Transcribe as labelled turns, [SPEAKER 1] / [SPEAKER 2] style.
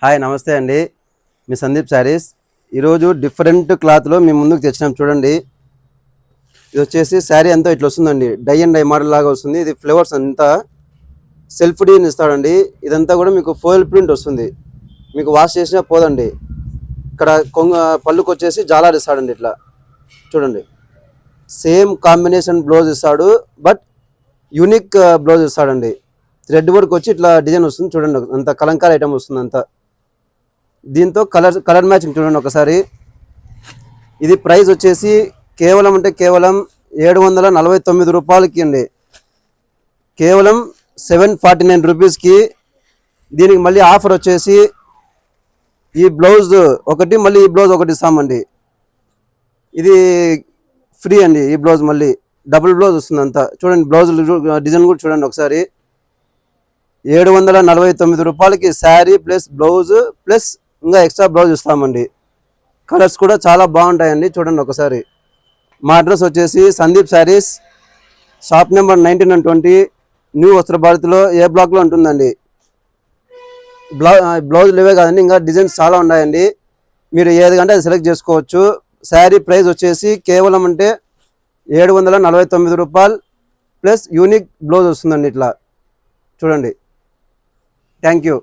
[SPEAKER 1] Hi నమస్తే అండి. మీ సందీప్ శారీస్. ఈరోజు డిఫరెంట్ క్లాత్లో మీ ముందుకు తెచ్చినాం చూడండి. ఇది వచ్చేసి శారీ అంతా ఇట్లా వస్తుందండి, డై అండ్ డై మోడల్ లాగా వస్తుంది. ఇది ఫ్లవర్స్ అంతా సెల్ఫ్ డీన్ ఇస్తాడండి. ఇదంతా కూడా మీకు ఫోయిల్ ప్రింట్ వస్తుంది, మీకు వాష్ చేసినా పోదండి. ఇక్కడ పళ్ళుకి వచ్చేసి జాలార్ ఇస్తాడండి. ఇట్లా చూడండి, సేమ్ కాంబినేషన్ బ్లౌజ్ ఇస్తాడు, బట్ యూనిక్ బ్లౌజ్ ఇస్తాడండి. థ్రెడ్ వర్క్ వచ్చి ఇట్లా డిజైన్ వస్తుంది చూడండి, అంత కలంకారీ ఐటమ్ వస్తుంది అంతా. దీంతో కలర్ మ్యాచింగ్ చూడండి ఒకసారి. ఇది ప్రైస్ వచ్చేసి కేవలం 749 రూపాయలకి అండి, కేవలం 749 రూపీస్కి. దీనికి మళ్ళీ ఆఫర్ వచ్చేసి ఈ బ్లౌజ్ ఒకటి మళ్ళీ ఈ బ్లౌజ్ ఒకటి ఇస్తామండి. ఇది ఫ్రీ అండి. ఈ బ్లౌజ్ మళ్ళీ డబుల్ బ్లౌజ్ వస్తుంది అంతా. చూడండి బ్లౌజ్ డిజైన్ కూడా చూడండి ఒకసారి. 749 రూపాయలకి శారీ ప్లస్ బ్లౌజ్ ప్లస్ ఇంకా ఎక్స్ట్రా బ్లౌజ్ ఇస్తామండి. కలర్స్ కూడా చాలా బాగుంటాయండి. చూడండి ఒకసారి. మా అడ్రస్ వచ్చేసి Sandeep saris, shop number 19 and 20, new వస్త్ర భారతిలో ఏ బ్లాక్లో ఉంటుందండి. బ్లౌజ్ లేవే కాదండి, ఇంకా డిజైన్స్ చాలా ఉన్నాయండి. మీరు ఏది కంటే అది సెలెక్ట్ చేసుకోవచ్చు. శారీ ప్రైస్ వచ్చేసి కేవలం 749 రూపాయలు ప్లస్ యూనిక్ బ్లౌజ్ వస్తుందండి. ఇట్లా చూడండి. Thank you.